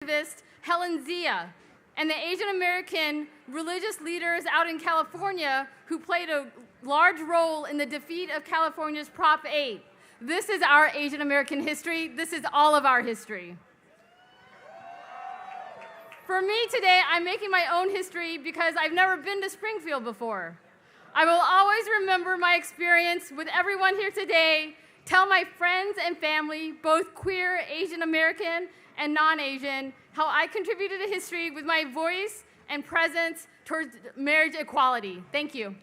activist Helen Zia, and the Asian American religious leaders out in California who played a large role in the defeat of California's Prop 8. This is our Asian American history. This is all of our history. For me today, I'm making my own history because I've never been to Springfield before. I will always remember my experience with everyone here today, tell my friends and family, both queer, Asian American, and non-Asian, how I contributed to history with my voice and presence towards marriage equality. Thank you.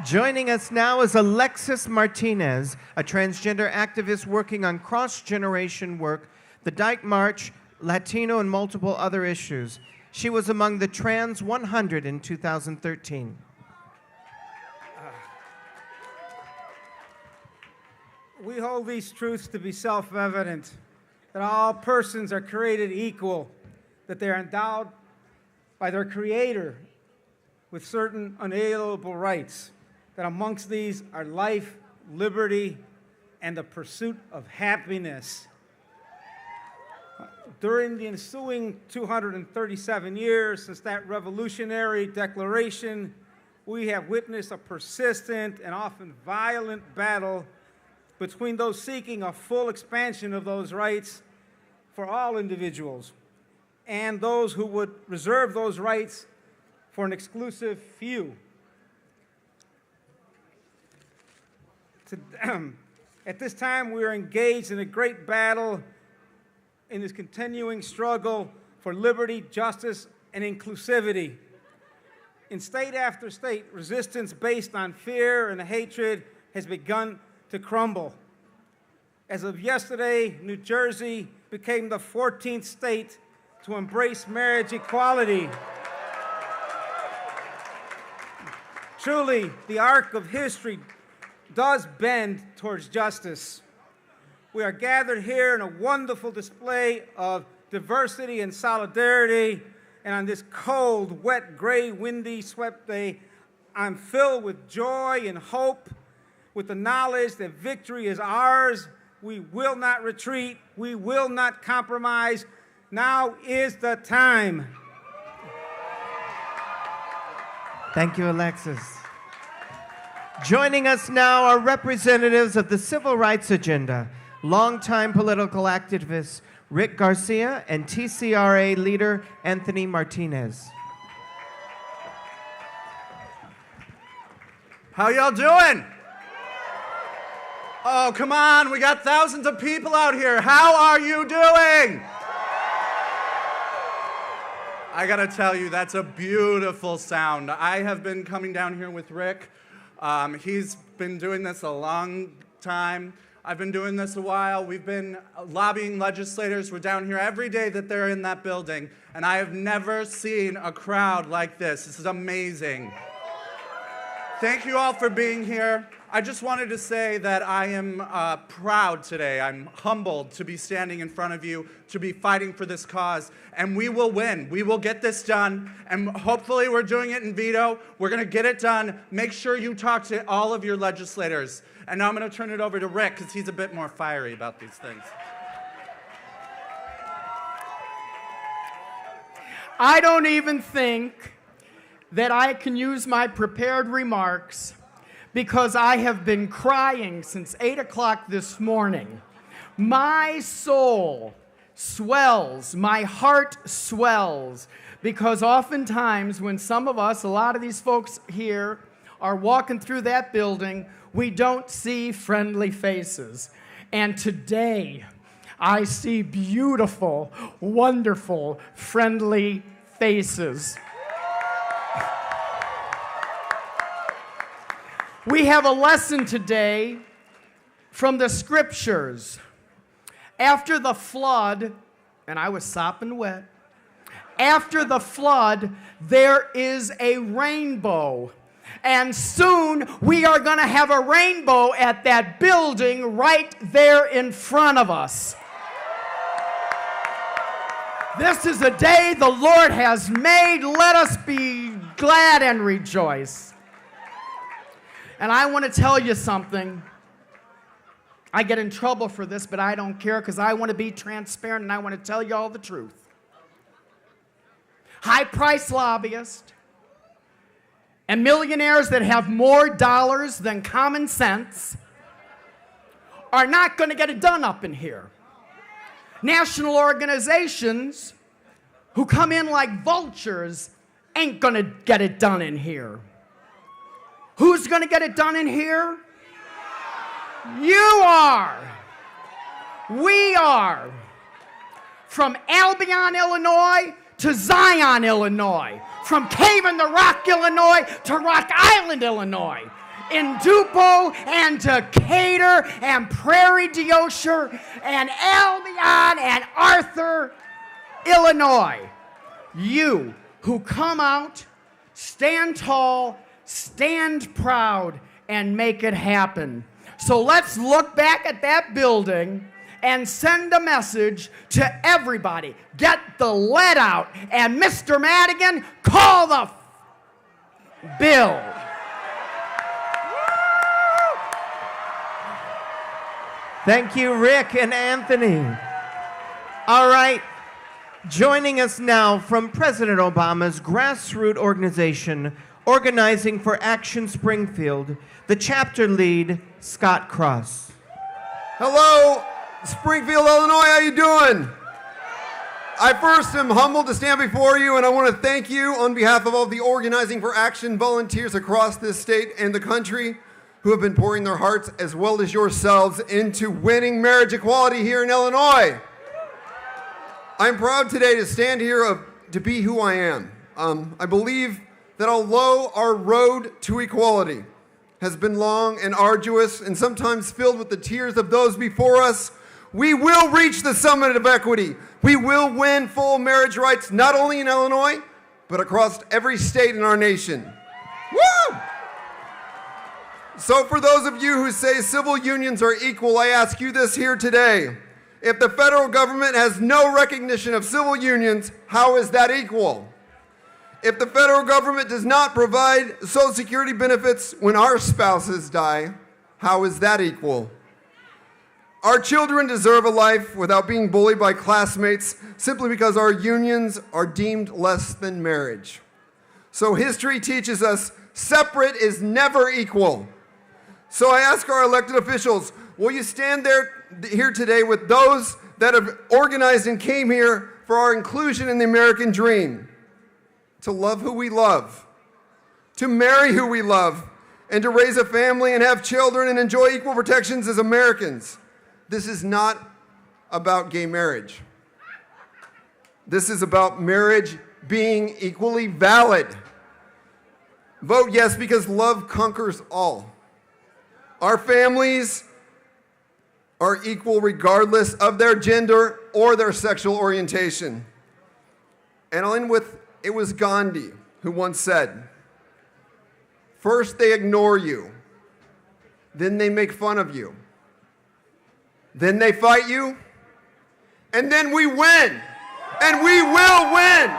Joining us now is Alexis Martinez, a transgender activist working on cross-generation work, the Dyke March, Latino, and multiple other issues. She was among the Trans 100 in 2013. We hold these truths to be self-evident, that all persons are created equal, that they are endowed by their Creator with certain unalienable rights, that amongst these are life, liberty, and the pursuit of happiness. During the ensuing 237 years since that revolutionary declaration, we have witnessed a persistent and often violent battle between those seeking a full expansion of those rights for all individuals and those who would reserve those rights for an exclusive few. At this time, we are engaged in a great battle in this continuing struggle for liberty, justice, and inclusivity. In state after state, resistance based on fear and hatred has begun to crumble. As of yesterday, New Jersey became the 14th state to embrace marriage equality. Truly, the arc of history does bend towards justice. We are gathered here in a wonderful display of diversity and solidarity, and on this cold, wet, gray, windy, swept day, I'm filled with joy and hope, with the knowledge that victory is ours. We will not retreat. We will not compromise. Now is the time. Thank you, Alexis. Joining us now are representatives of the Civil Rights Agenda, longtime political activists Rick Garcia and TCRA leader Anthony Martinez. How y'all doing? Oh, come on, we got thousands of people out here. How are you doing? I gotta tell you, that's a beautiful sound. I have been coming down here with Rick. He's been doing this a long time. I've been doing this a while. We've been lobbying legislators. We're down here every day that they're in that building, and I have never seen a crowd like this. This is amazing. Thank you all for being here. I just wanted to say that I am proud today. I'm humbled to be standing in front of you, to be fighting for this cause, and we will win. We will get this done, and hopefully we're doing it in veto. We're going to get it done. Make sure you talk to all of your legislators. And now I'm going to turn it over to Rick, because he's a bit more fiery about these things. I don't even think that I can use my prepared remarks because I have been crying since 8 o'clock this morning. My soul swells, my heart swells, because oftentimes when some of us, a lot of these folks here, are walking through that building, we don't see friendly faces. And today, I see beautiful, wonderful, friendly faces. We have a lesson today from the scriptures. After the flood, and I was sopping wet, after the flood, there is a rainbow. And soon we are going to have a rainbow at that building right there in front of us. This is a day the Lord has made. Let us be glad and rejoice. And I want to tell you something. I get in trouble for this, but I don't care because I want to be transparent and I want to tell you all the truth. High-priced lobbyists and millionaires that have more dollars than common sense are not going to get it done up in here. National organizations who come in like vultures ain't going to get it done in here. Who's going to get it done in here? You are. We are. From Albion, Illinois to Zion, Illinois. From Cave in the Rock, Illinois to Rock Island, Illinois. In Dupo and Decatur and Prairie d'Osher and Albion and Arthur, Illinois. You who come out, stand tall, stand proud, and make it happen. So let's look back at that building and send a message to everybody. Get the lead out. And Mr. Madigan, call the bill. Thank you, Rick and Anthony. All right, joining us now from President Obama's grassroots organization, Organizing for Action Springfield, the chapter lead, Scott Cross. Hello, Springfield, Illinois, how you doing? I first am humbled to stand before you, and I want to thank you on behalf of all the Organizing for Action volunteers across this state and the country who have been pouring their hearts as well as yourselves into winning marriage equality here in Illinois. I'm proud today to stand here to be who I am. I believe that although our road to equality has been long and arduous and sometimes filled with the tears of those before us, we will reach the summit of equity. We will win full marriage rights not only in Illinois, but across every state in our nation. Woo! So for those of you who say civil unions are equal, I ask you this here today. If the federal government has no recognition of civil unions, how is that equal? If the federal government does not provide Social Security benefits when our spouses die, how is that equal? Our children deserve a life without being bullied by classmates simply because our unions are deemed less than marriage. So history teaches us separate is never equal. So I ask our elected officials, will you stand here today with those that have organized and came here for our inclusion in the American dream? To love who we love, to marry who we love, and to raise a family and have children and enjoy equal protections as Americans. This is not about gay marriage. This is about marriage being equally valid. Vote yes because love conquers all. Our families are equal regardless of their gender or their sexual orientation. And I'll end with, it was Gandhi who once said, first they ignore you, then they make fun of you, then they fight you, and then we win, and we will win.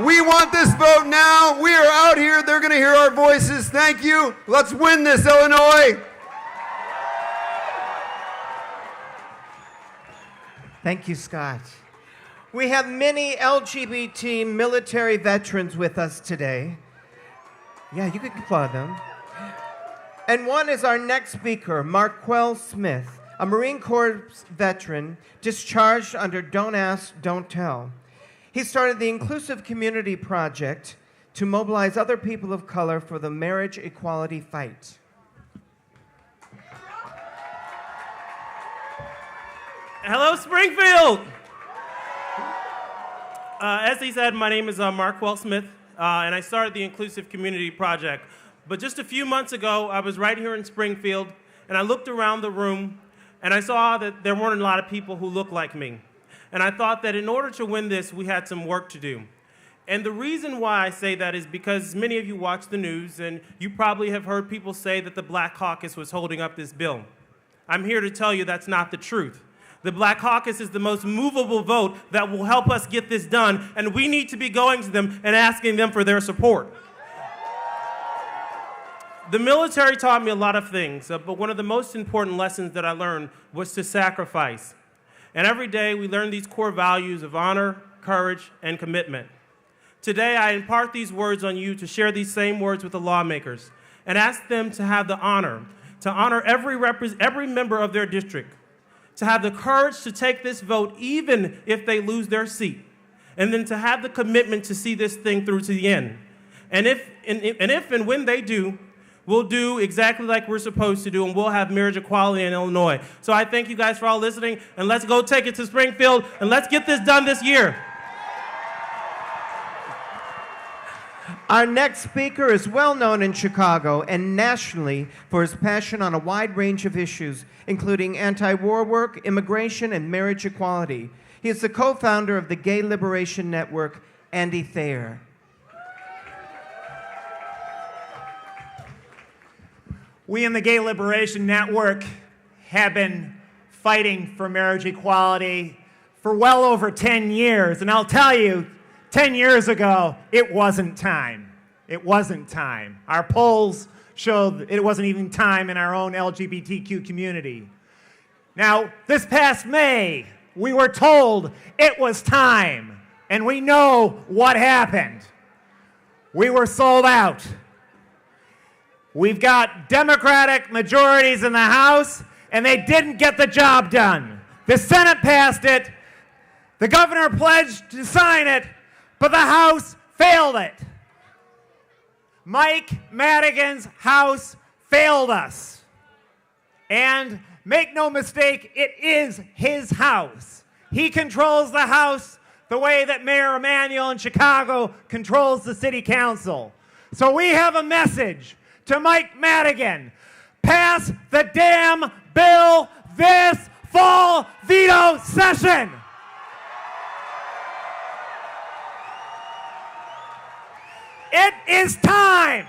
We want this vote now. We are out here. They're going to hear our voices. Thank you. Let's win this, Illinois. Thank you, Scott. We have many LGBT military veterans with us today. Yeah, you can applaud them. And one is our next speaker, Marquell Smith, a Marine Corps veteran discharged under Don't Ask, Don't Tell. He started the Inclusive Community Project to mobilize other people of color for the marriage equality fight. Hello, Springfield! As he said, my name is Marquell Smith, and I started the Inclusive Community Project. But just a few months ago, I was right here in Springfield, and I looked around the room, and I saw that there weren't a lot of people who looked like me. And I thought that in order to win this, we had some work to do. And the reason why I say that is because many of you watch the news, and you probably have heard people say that the Black Caucus was holding up this bill. I'm here to tell you that's not the truth. The Black Caucus is the most movable vote that will help us get this done, and we need to be going to them and asking them for their support. The military taught me a lot of things, but one of the most important lessons that I learned was to sacrifice. And every day we learn these core values of honor, courage, and commitment. Today I impart these words on you to share these same words with the lawmakers and ask them to have the honor, to honor every member of their district, to have the courage to take this vote even if they lose their seat, and then to have the commitment to see this thing through to the end. And if and when they do, we'll do exactly like we're supposed to do, and we'll have marriage equality in Illinois. So I thank you guys for all listening, and let's go take it to Springfield, and let's get this done this year. Our next speaker is well known in Chicago and nationally for his passion on a wide range of issues, including anti-war work, immigration, and marriage equality. He is the co-founder of the Gay Liberation Network, Andy Thayer. We in the Gay Liberation Network have been fighting for marriage equality for well over 10 years. And I'll tell you, 10 years ago, it wasn't time. It wasn't time. Our polls showed it wasn't even time in our own LGBTQ community. Now, this past May, we were told it was time. And we know what happened. We were sold out. We've got Democratic majorities in the House, and they didn't get the job done. The Senate passed it. The governor pledged to sign it, but the House failed it. Mike Madigan's House failed us. And make no mistake, it is his house. He controls the House the way that Mayor Emanuel in Chicago controls the city council. So we have a message to Mike Madigan: pass the damn bill this fall veto session. It is time.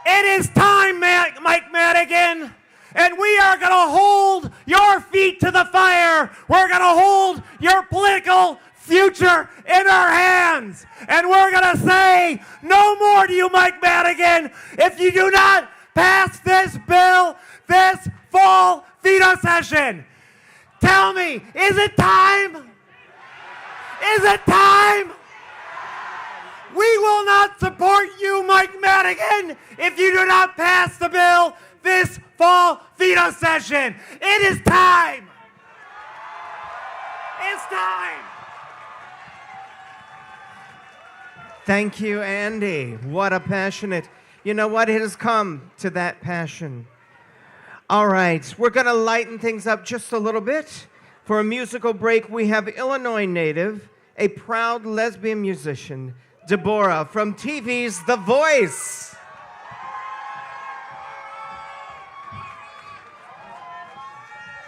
It is time, Mike Madigan. And we are going to hold your feet to the fire. We're going to hold your political future in our hands. And we're going to say no more to you, Mike Madigan, if you do not pass this bill this fall veto session. Tell me, is it time? Is it time? We will not support you, Mike Madigan, if you do not pass the bill this fall veto session. It is time. It's time. Thank you, Andy. What a passionate. You know what? It has come to that passion. All right, we're going to lighten things up just a little bit. For a musical break, we have Illinois native, a proud lesbian musician, Deborah from TV's The Voice.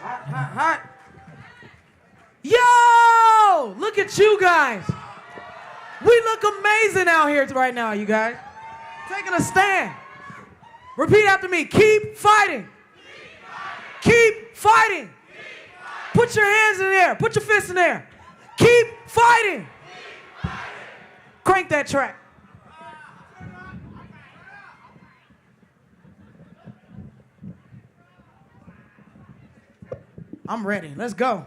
Hot. Yo! Look at you guys. We look amazing out here right now, you guys. Taking a stand. Repeat after me. Keep fighting. Keep fighting. Put your hands in the air. Put your fists in the air. Keep fighting. Crank that track. I'm ready. Let's go.